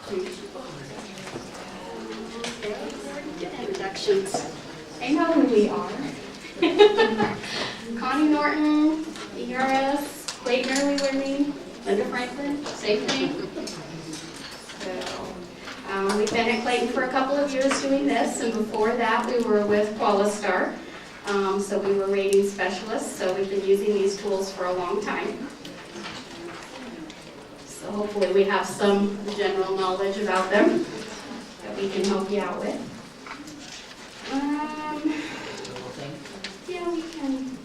Good introductions. I know who we are. Connie Norton, ERS, Clayton Early Learning, Linda Franklin, same thing. So, we've been at Clayton for a couple of years doing this, and before that we were with Qualistar. So we were rating specialists, so we've been using these tools for a long time. So hopefully we have some general knowledge about them that we can help you out with. Yeah, we can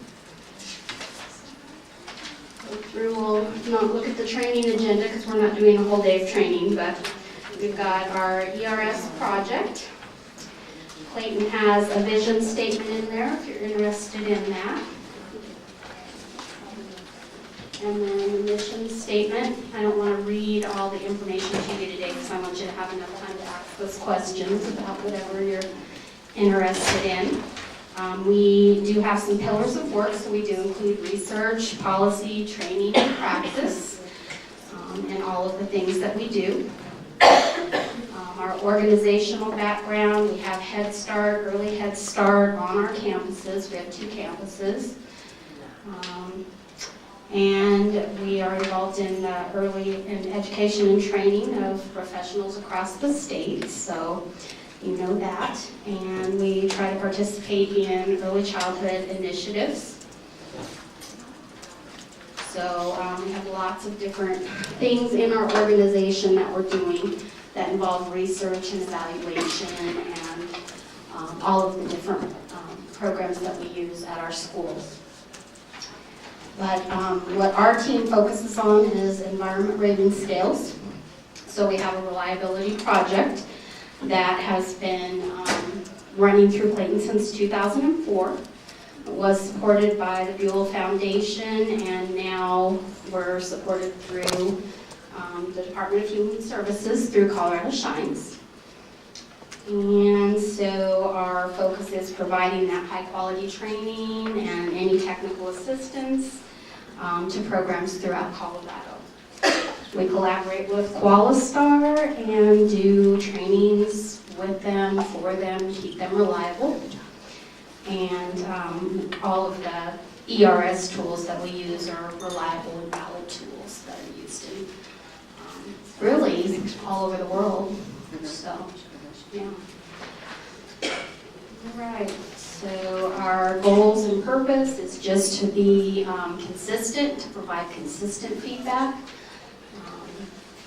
go through. We'll not look at the training agenda because we're not doing a whole day of training, but we've got our ERS project. Clayton has a vision statement in there if you're interested in that. And then the mission statement. I don't want to read all the information to you today because I want you to have enough time to ask us questions about whatever you're interested in. We do have some pillars of work, so we do include research, policy, training, and practice, and all of the things that we do. Our organizational background, we have Head Start, Early Head Start on our campuses. We have 2 campuses. And we are involved in education and training of professionals across the state, so you know that. And we try to participate in early childhood initiatives. So we have lots of different things in our organization that we're doing that involve research and evaluation and all of the different programs that we use at our schools. But what our team focuses on is environment rating scales. So we have a reliability project that has been running through Clayton since 2004. It was supported by the Buell Foundation, and now we're supported through the Department of Human Services through Colorado Shines. And so our focus is providing that high quality training and any technical assistance to programs throughout Colorado. We collaborate with Qualistar and do trainings with them, for them, keep them reliable. And all of the ERS tools that we use are reliable and valid tools that are used in really all over the world. So, yeah. All right. So our goals and purpose is just to be consistent, to provide consistent feedback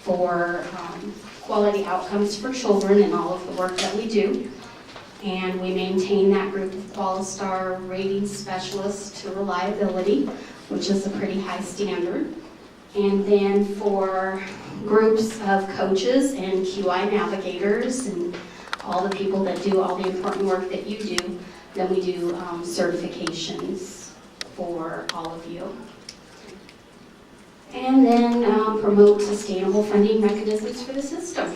for quality outcomes for children in all of the work that we do. And we maintain that group of Qualistar rating specialists to reliability, which is a pretty high standard. And then for groups of coaches and QI navigators and all the people that do all the important work that you do, then we do certifications for all of you. And then promote sustainable funding mechanisms for the system.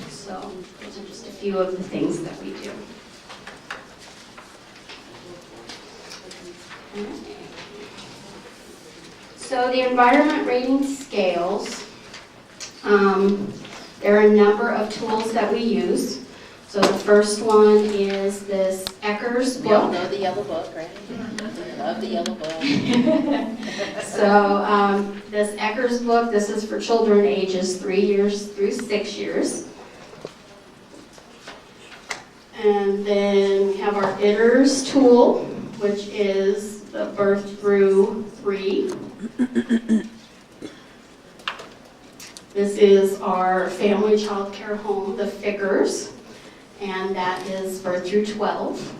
So those are just a few of the things that we do. So the environment rating scales, there are a number of tools that we use. So the first one is this ECERS book. We all know the yellow book, right? Love the yellow book. So this ECERS book, this is for children ages 3 years through 6 years. And then we have our ECERS tool, which is the birth through 3. This is our family child care home, the Figures, and that is birth through 12.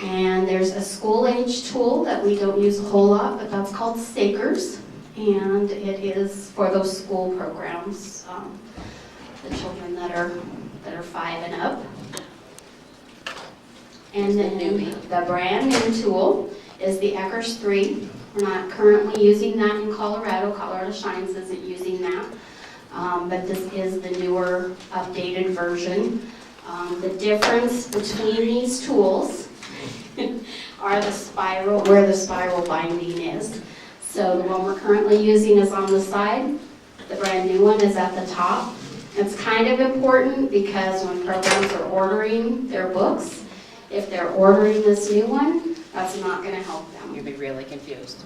And there's a school age tool that we don't use a whole lot, but that's called ECERS, and it is for those school programs, the children that are 5 and up. And then the brand new tool is the ECERS 3. We're not currently using that in Colorado. Colorado Shines isn't using that. But this is the newer, updated version. The difference between these tools are the spiral, where the spiral binding is. So the one we're currently using is on the side, The brand new one is at the top. It's kind of important because when programs are ordering their books, if they're ordering this new one, that's not going to help them. You'll be really confused.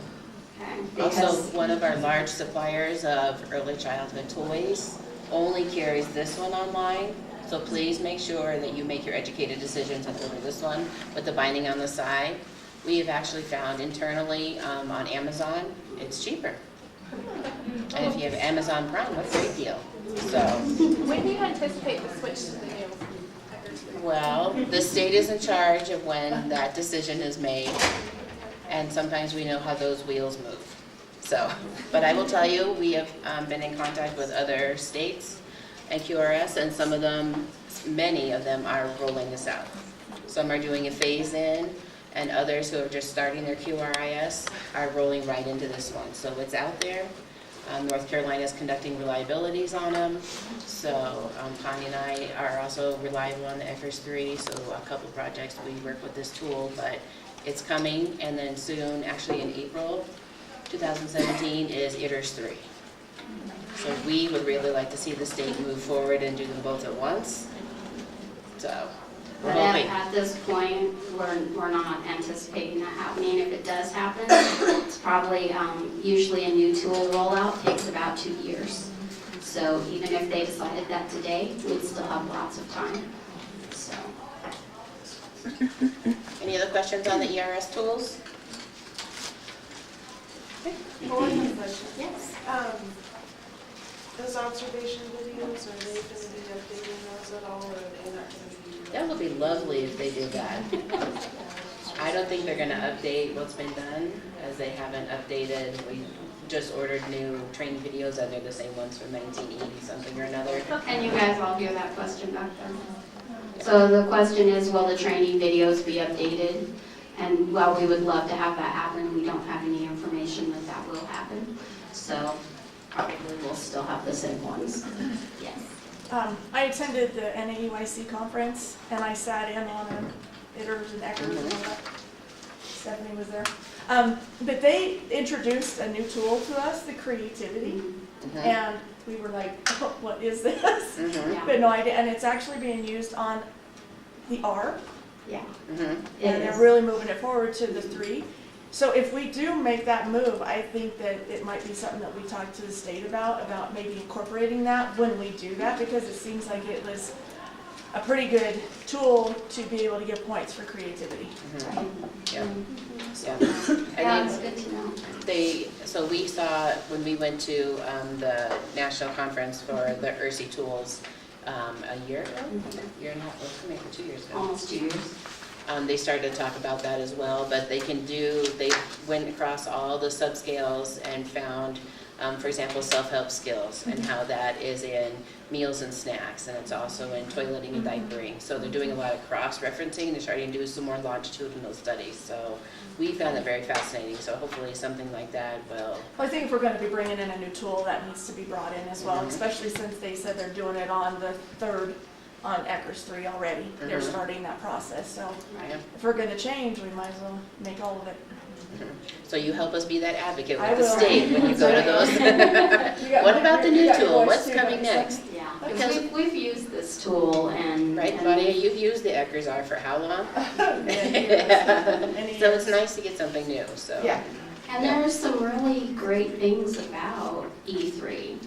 Okay? Also, Because one of our large suppliers of early childhood toys only carries this one online. So please make sure that you make your educated decisions and order this one with the binding on the side. We have actually found internally on Amazon, it's cheaper. And if you have Amazon Prime, what a great deal. So, When do you anticipate the switch to the new? well, the state is in charge of when that decision is made. And sometimes we know how those wheels move. So, but I will tell you, we have been in contact with other states and QRS, and some of them, many of them are rolling this out. Some are doing a phase-in, and others who are just starting their QRIS are rolling right into this one. So it's out there. North Carolina is conducting reliabilities on them. So Connie and I are also reliable on the ECERS00, so a couple of projects we work with this tool, but it's coming, and then soon, actually in April 2017, is ECERS03. So we would really like to see the state move forward and do them both at once. So we're but at, hoping. at this point, we're not anticipating that happening. If it does happen, it's probably usually a new tool rollout takes about 2 years. So even if they decided that today, we'd still have lots of time. So. Any other questions on the ERS tools? Yes. Those observation videos, are they going to be updating those at all, or are they not going to be? That would be lovely if they did that. I don't think they're going to update what's been done, as they haven't updated. We just ordered new training videos, and they're the same ones from 1980 something or another. Can you guys all hear that question back there? So the question is, will the training videos be updated? And while we would love to have that happen, we don't have any information that that will happen. So probably we'll still have the same ones. Yes. I attended the NAUIC conference, and I sat in on ECERS and ECERS and all that. Stephanie was there. But they introduced a new tool to us, the creativity, and we were like, oh, what is this? Yeah. But no idea, and it's actually being used on the R, Yeah. and It they're is. really moving it forward to the 3. So if we do make that move, I think that it might be something that we talk to the state about maybe incorporating that when we do that, because it seems like it was a pretty good tool to be able to give points for creativity. Yeah. Yeah. Yeah, And it's good to know. so we saw when we went to the national conference for the ERSI tools a year ago, year and a half, well, maybe 2 years ago. Almost 2 years. They started to talk about that as well, but they went across all the subscales and found, for example, self-help skills and how that is in meals and snacks, and it's also in toileting and diapering. So they're doing a lot of cross-referencing. They're starting to do some more longitudinal studies. So we found that very fascinating. So hopefully something like that will. Well, I think if we're going to be bringing in a new tool, that needs to be brought in as well, especially since they said they're doing it on the 3rd on ECERS03 already. They're starting that process. So Yeah. if we're going to change, we might as well make all of it. So you help us be that advocate I with the will. state when you go to those. What about the new tool? What's coming next? Yeah, Because- because we've used this tool and. Right, and Claudia, you've used the ECERS for how long? Any So it's nice to get something new, so. Yeah. And there's some really great things about E3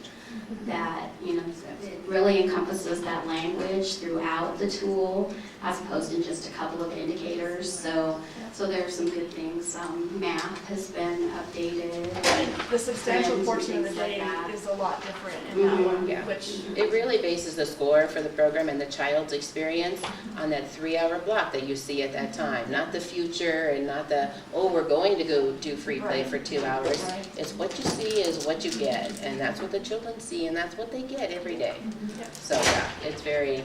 that, you know, it really encompasses that language throughout the tool as opposed to just a couple of indicators. So there's some good things. Math has been updated. The substantial Trends and portion of the things like day that. is a lot different in that one, Yeah. which It really bases the score for the program and the child's experience on that 3-hour block that you see at that time. Not the future and not the, oh, we're going to go do free play Right. for 2 hours. Right. It's what you see is what you get, and that's what the children see, and that's what they get every day. Yeah. So, yeah, it's very,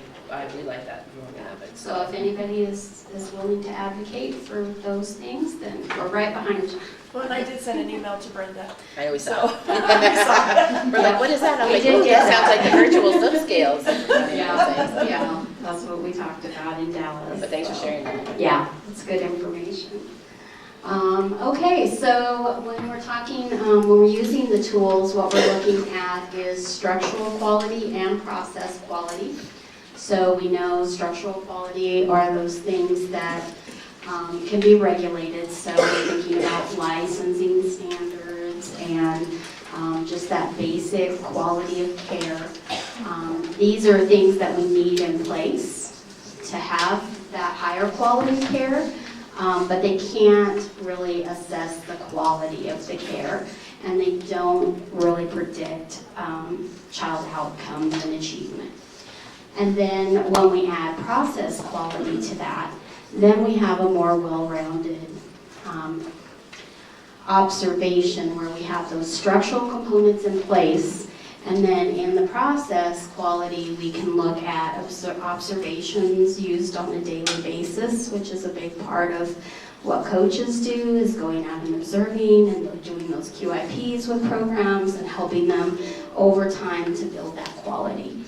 we like that. We want to have it. So if anybody is willing to advocate for those things, then we're right behind you. well, and I did send an email to Brenda. I always So saw. We're like, what is that? I'm We like, did oh, get that sounds like the virtual subscales. Yeah, Yeah. that's what we talked about in Dallas. But thanks for sharing that. Yeah, it's good information. Okay, so when we're talking, when we're using the tools, what we're looking at is structural quality and process quality. So we know structural quality are those things that can be regulated. So we're thinking about licensing standards and just that basic quality of care. These are things that we need in place to have that higher quality care. But they can't really assess the quality of the care, and they don't really predict child outcomes and achievement. And then when we add process quality to that, then we have a more well-rounded observation where we have those structural components in place. And then in the process quality, we can look at observations used on a daily basis, which is a big part of what coaches do, is going out and observing and doing those QIPs with programs and helping them over time to build that quality.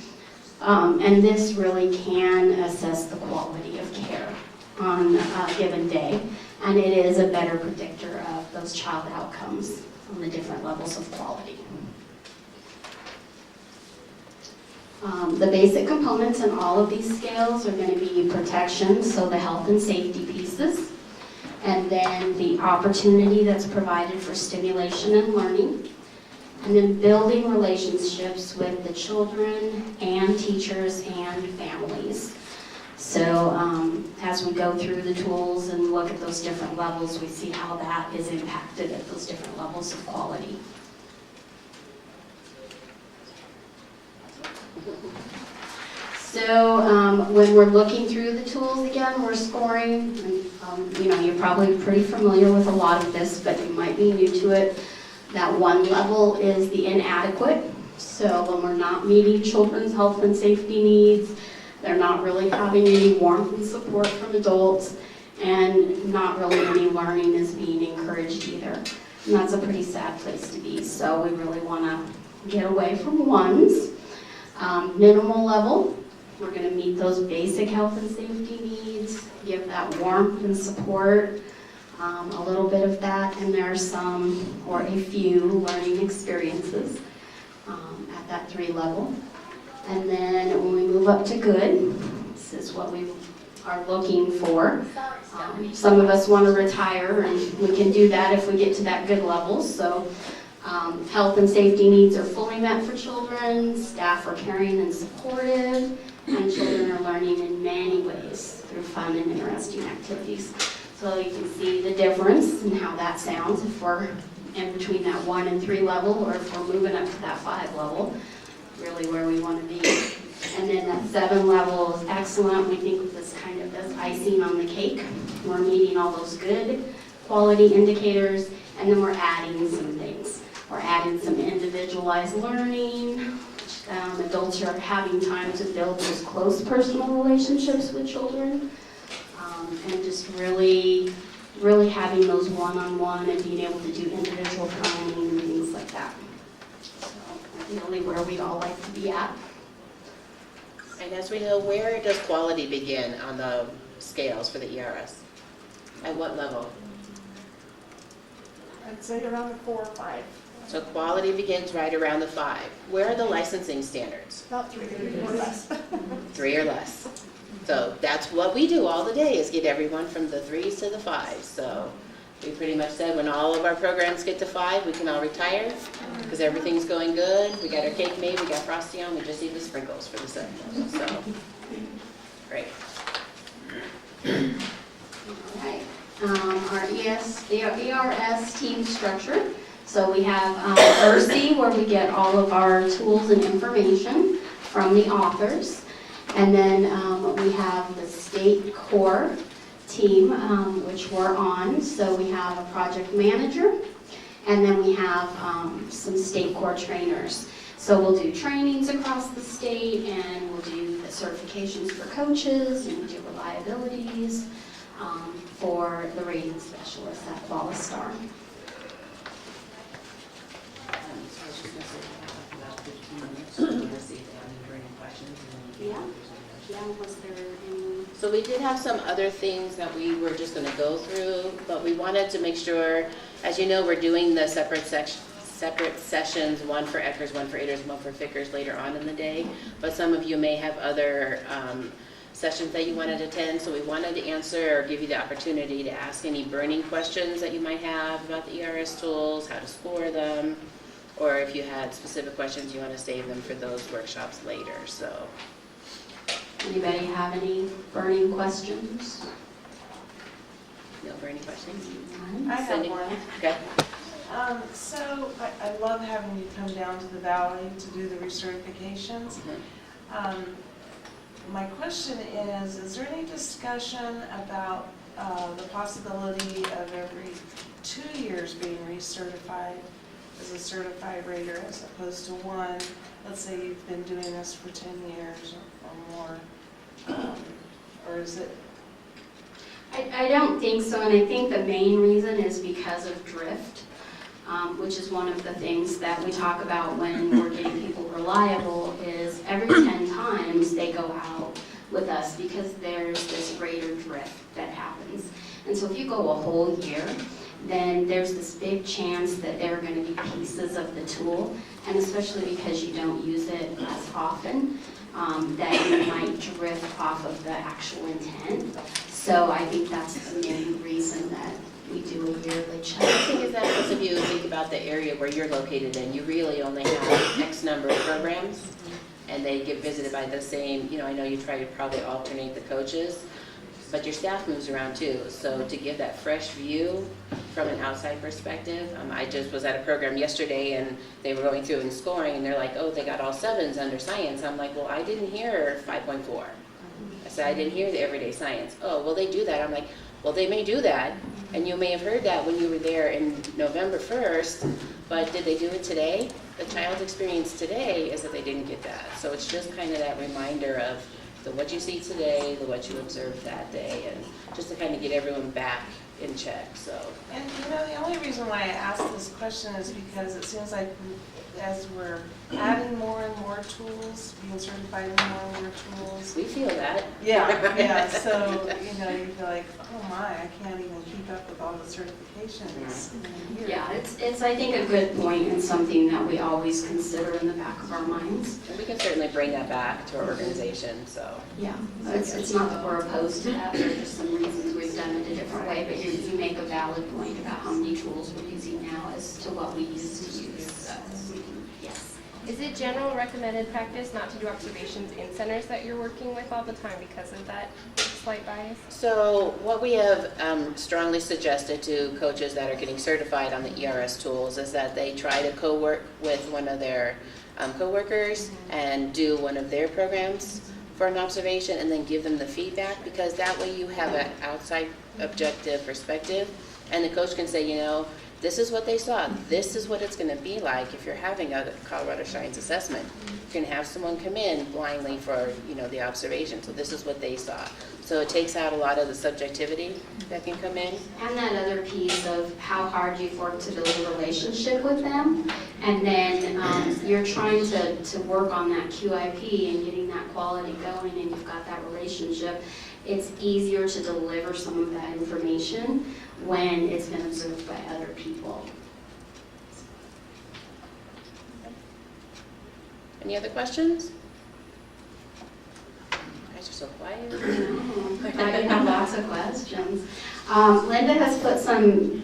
And this really can assess the quality of care on a given day, and it is a better predictor of those child outcomes on the different levels of quality. The basic components in all of these scales are going to be protection, so the health and safety pieces, and then the opportunity that's provided for stimulation and learning, and then building relationships with the children and teachers and families. So as we go through the tools and look at those different levels, we see how that is impacted at those different levels of quality. So when we're looking through the tools again, we're scoring, and you're probably pretty familiar with a lot of this, but you might be new to it. That one level is the inadequate. So when we're not meeting children's health and safety needs, they're not really having any warmth and support from adults, and not really any learning is being encouraged either. And that's a pretty sad place to be. So we really want to get away from ones. Minimal level, we're going to meet those basic health and safety needs, give that warmth and support, a little bit of that, and there are some or a few learning experiences at that 3 level. And then when we move up to good, this is what we are looking for. Some of us want to retire, and we can do that if we get to that good level. So health and safety needs are fully met for children, staff are caring and supportive, and children are learning in many ways through fun and interesting activities. So you can see the difference in how that sounds if we're in between that 1 and 3 level, or if we're moving up to that 5 level, really where we want to be. And then that 7 level is excellent. We think of this kind of as icing on the cake. We're meeting all those good quality indicators, and then we're adding some things. We're adding some individualized learning. Adults are having time to build those close personal relationships with children, and just really having those one-on-one and being able to do individual planning and things like that. So really where we'd all like to be at. And as we know, where does quality begin on the scales for the ERS? At what level? I'd say around 4 or 5. So quality begins right around the 5. Where are the licensing standards? About 3 or less. 3 or less. So that's what we do all the day, is get everyone from the 3s to the 5s. So we pretty much said when all of our programs get to 5, we can all retire because everything's going good. We got our cake made, we got frosty on, we just need the sprinkles for the 7th. So, great. All right. Our ERS team structure. So we have ERSI, where we get all of our tools and information from the authors. And then we have the state core team, which we're on. So we have a project manager, and then we have some state core trainers. So we'll do trainings across the state, and we'll do the certifications for coaches, and we'll do reliabilities for the rating specialists at Qualistar. Yeah. Yeah, was there any? So we did have some other things that we were just gonna go through, but we wanted to make sure, as you know, we're doing the separate sessions, one for ECERS, one for ADERS, one for FICRS later on in the day. But some of you may have other sessions that you wanted to attend, so we wanted to answer or give you the opportunity to ask any burning questions that you might have about the ERS tools, how to score them, or if you had specific questions, you want to save them for those workshops later, so. Anybody have any burning questions? No burning questions? I have Cindy? one. Okay. So I love having you come down to the valley to do the recertifications. My question is there any discussion about the possibility of every 2 years being recertified as a certified rater as opposed to one? Let's say you've been doing this for 10 years or more, or is it? I don't think so, and I think the main reason is because of drift, which is one of the things that we talk about when we're getting people reliable, is every 10 times they go out with us because there's this rater drift that happens. And so if you go a whole year, then there's this big chance that there are going to be pieces of the tool, and especially because you don't use it as often, that you might drift off of the actual intent. So I think that's the main reason that we do a yearly check. The thing is that most of you think about the area where you're located in, you really only have X number of programs, and they get visited by the same, I know you try to probably alternate the coaches, but your staff moves around too. So to give that fresh view from an outside perspective, I just was at a program yesterday and they were going through and scoring and they're like, oh, they got all 7s under science. I'm like, well, I didn't hear 5.4. I said, I didn't hear the everyday science. Oh, well, they do that. I'm like, well, they may do that, and you may have heard that when you were there in November 1st, but did they do it today? The child's experience today is that they didn't get that. So it's just kind of that reminder of the what you see today, the what you observed that day, and just to kind of get everyone back in check. So. And the only reason why I asked this question is because it seems like as we're adding more and more tools, being certified in more and more tools. We feel that. Yeah. So you feel like, oh my, I can't even keep up with all the certifications in a year. Yeah, it's I think a good point and something that we always consider in the back of our minds. And we can certainly bring that back to our organization. So. Yeah, it's not that we're opposed to that. There are just some reasons we've done it a different way. But you make a valid point about how many tools we're using now as to what we used to use. So, yes. Is it general recommended practice not to do observations in centers that you're working with all the time because of that slight bias? So what we have strongly suggested to coaches that are getting certified on the ERS tools is that they try to co-work with one of their co-workers and do one of their programs for an observation and then give them the feedback, because that way you have an outside objective perspective and the coach can say, this is what they saw. This is what it's going to be like if you're having a Colorado Science assessment. You can have someone come in blindly for, the observation. So this is what they saw. So it takes out a lot of the subjectivity that can come in. And that other piece of how hard you've worked to build a relationship with them. And then you're trying to work on that QIP and getting that quality going, and you've got that relationship. It's easier to deliver some of that information when it's been observed by other people. Any other questions? You guys are so quiet. I glad you have lots of questions. Linda has put some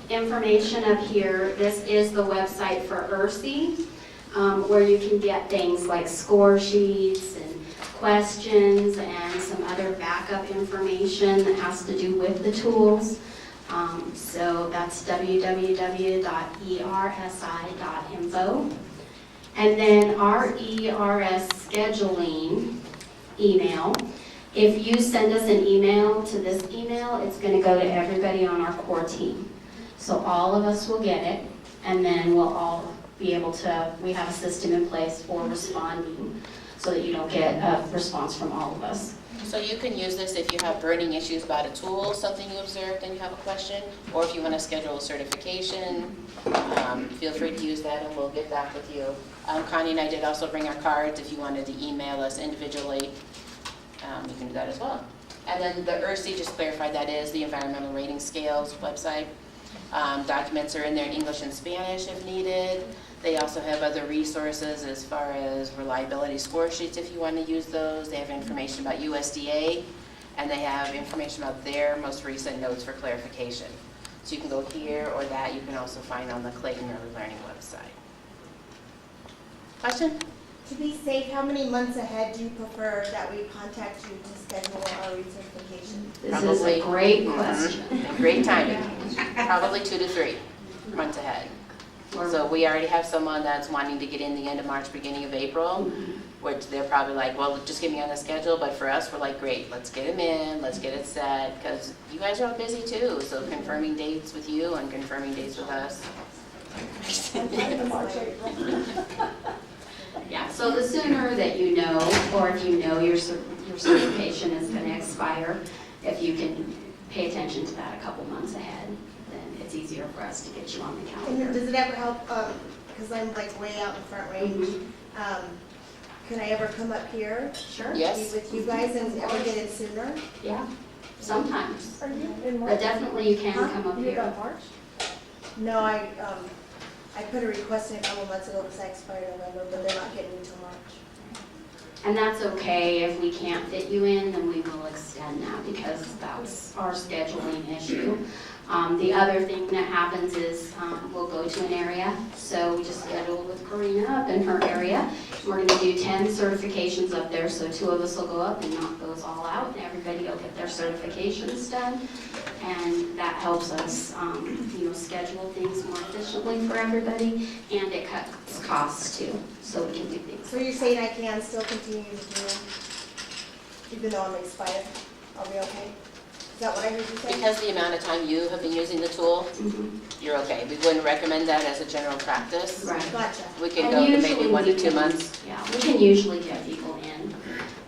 information up here. This is the website for ECERS00, where you can get things like score sheets and questions and some other backup information that has to do with the tools. So that's www.ersi.info. And then our ERS scheduling email. If you send us an email to this email, it's going to go to everybody on our core team. So all of us will get it, and then we'll all be able to, we have a system in place for responding so that you don't get a response from all of us. So you can use this if you have burning issues about a tool, something you observed and you have a question, or if you want to schedule a certification, feel free to use that and we'll get back with you. Connie and I did also bring our cards if you wanted to email us individually you can do that as well. And then the ERC, just clarified, that is the Environmental Rating Scales website. Documents are in there in English and Spanish if needed. They also have other resources as far as reliability score sheets if you want to use those. They have information about USDA, and they have information about their most recent notes for clarification. So you can go here or that. You can also find on the Clayton Early Learning website. Question? To be safe, how many months ahead do you prefer that we contact you to schedule our recertification? This is a great question. Great timing. Probably 2 to 3 months ahead. So we already have someone that's wanting to get in the end of March, beginning of April, which they're probably like, well, just get me on the schedule. But for us, we're like, great, let's get him in, let's get it set, because you guys are all busy too. So confirming dates with you and confirming dates with us. Yeah, so the sooner that you know, or if you know your certification is going to expire, if you can pay attention to that a couple months ahead, then it's easier for us to get you on the And calendar. does it ever help, because I'm like way out in Front Range, can I ever come up here? Sure. Yes. Be with you guys and ever get in sooner? Yeah, sometimes. Are you in But March? definitely you can come up You here. got March? No, I put a request in a couple months ago because I expired in November, but they're not getting me till March. And that's okay. If we can't fit you in, then we will extend that because that's our scheduling issue. The other thing that happens is we'll go to an area. So we just scheduled with Karina up in her area. We're going to do 10 certifications up there. So 2 of us will go up and knock those all out. And everybody will get their certifications done. And that helps us, schedule things more efficiently for everybody. And it cuts costs too. So we can do things. So you're saying I can still continue to do, even though I'm expired? I'll be okay? Is that what I heard you say? Because the amount of time you have been using the tool, you're okay. We wouldn't recommend that as a general practice. Right. Gotcha. We could And go to usually maybe 1 to we 2 can- months. Yeah, we can usually get people in,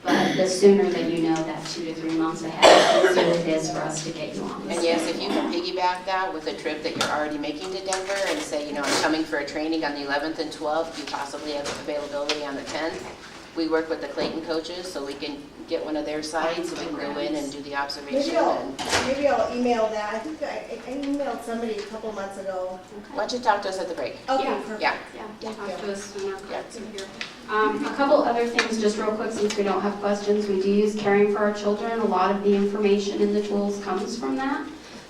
but the sooner that you know that 2 to 3 months ahead, the easier it is for us to get you on. And yes, if you can piggyback that with a trip that you're already making to Denver and say, I'm coming for a training on the 11th and 12th, you possibly have availability on the 10th. We work with the Clayton coaches, so we can get one of their sites, so we can go in and do the observation. Maybe I'll email that. I think I emailed somebody a couple months ago. Why don't you talk to us at the break? Okay, Yeah. perfect. Yeah. Yeah, talk to us when our Yeah. clerks are here. A couple other things, just real quick, since we don't have questions. We do use Caring for Our Children. A lot of the information in the tools comes from that.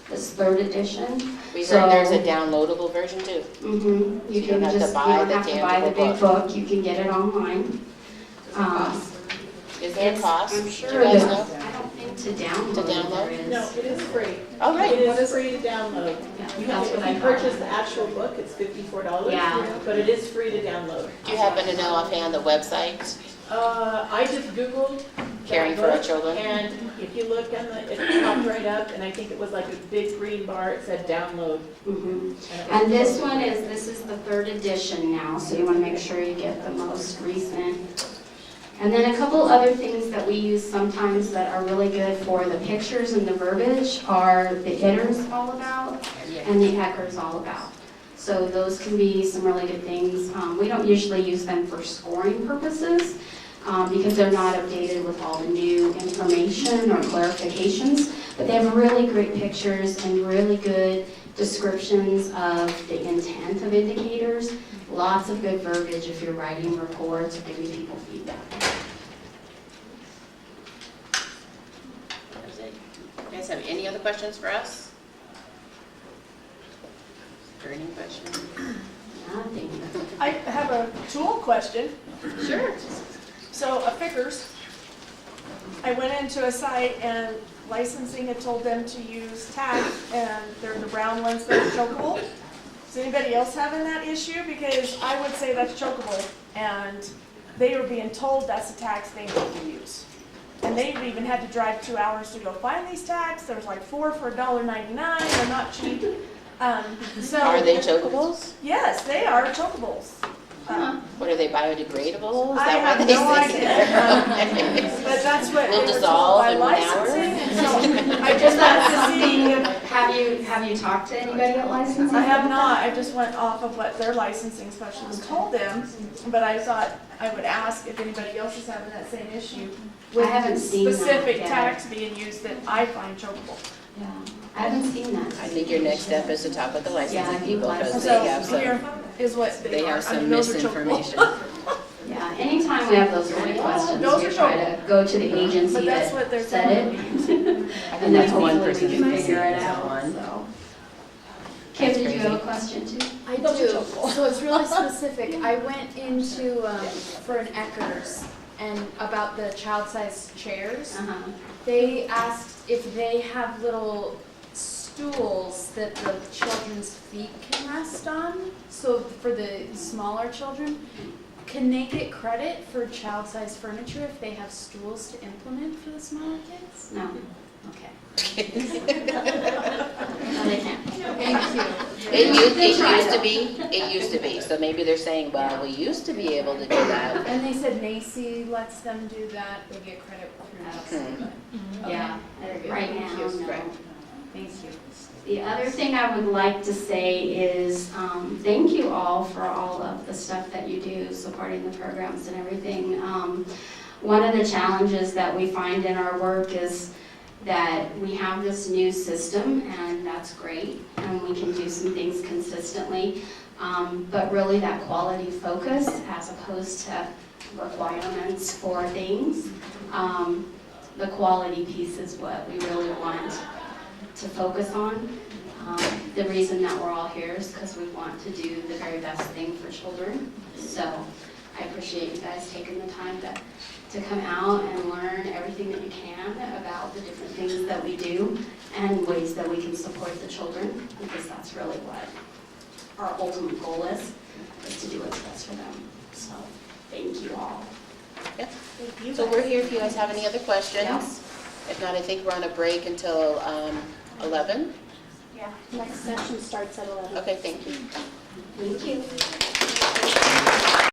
This 3rd edition. We So- heard there's a downloadable version too. You you can don't have to just, you buy don't the have to buy the tangible big book. You can get it online. Is there a cost? I'm Do sure you guys that- know? I don't think to download. To download? there is. No, it is free. Oh, It great. is free to download. Yeah, You that's have, what I if you thought. purchase the actual book, it's $54. Yeah. But it is free to download. Do you happen to know offhand the website? I just Googled that Caring for Our book, Children? And if you look on it popped right up, and I think it was like a big green bar, it said download. Mhm. it And was this totally one free. this is the 3rd edition now, so you want to make sure you get the most recent. And then a couple other things that we use sometimes that are really good for the pictures and the verbiage are the ECERS all about and the ECERS all about. So those can be some really good things. We don't usually use them for scoring purposes because they're not updated with all the new information or clarifications, but they have really great pictures and really good descriptions of the intent of indicators. Lots of good verbiage if you're writing reports or giving people feedback. That's it. You guys have any other questions for us? Burning question? Nothing. I have a tool question. Sure. So a Fickers, I went into a site and licensing had told them to use tags, and they're the brown ones that are chokeable. Is anybody else having that issue? Because I would say that's chokeable, and they were being told that's the tags they need to use. And they even had to drive 2 hours to go find these tags. There was like 4 for $1.99. They're not cheap. So Are they chokables? Yes, they are chokables. What, are they biodegradable? Is I that have what they no say? idea. But that's what Will they were told dissolve by in 1 hour? licensing. And so I Just just that's wanted to see something, Have you talked to anybody at licensing? I have not, I just went off of what their licensing specialist told them, but I thought I would ask if anybody else is having that same issue I haven't seen that specific yet. tax being used that I find chokeable. Yeah, I haven't seen that. I think your next step is to talk with the Yeah, I licensing think people, because So they have some, here is what they are. have I some mean, those are chokeable. misinformation. Yeah, anytime we have those kind of questions, Those we are try to go to the agency But that's what they're that said telling it. me. I think And then that's one hopefully person we who can can figure it see out, someone. so. Kim, did you have a question too? I Those are do. chokeable. So it's really specific. I went into, for an ECERS and about the child-sized chairs. Uh-huh. They asked if they have little stools that the children's feet can rest on. So for the smaller children, can they get credit for child-sized furniture if they have stools to implement for the smaller kids? No, okay. No, they can't. Thank you. It used to be, so maybe they're saying, well, we used to be able to do that. And they said NACY lets them do that. They get credit through NACY. but- Yeah, right now, no. Right. Thank you. The other thing I would like to say is, thank you all for all of the stuff that you do, supporting the programs and everything. One of the challenges that we find in our work is that we have this new system, and that's great, and we can do some things consistently, but really that quality focus as opposed to requirements for things, the quality piece is what we really want to focus on. The reason that we're all here is because we want to do the very best thing for children. So I appreciate you guys taking the time to come out and learn everything that you can about the different things that we do and ways that we can support the children, because that's really what our ultimate goal is to do what's best for them. So thank you all. So we're here if you guys have any other questions. Yeah. If not, I think we're on a break until 11. Yeah, next session starts at 11. Okay, thank you. Thank you.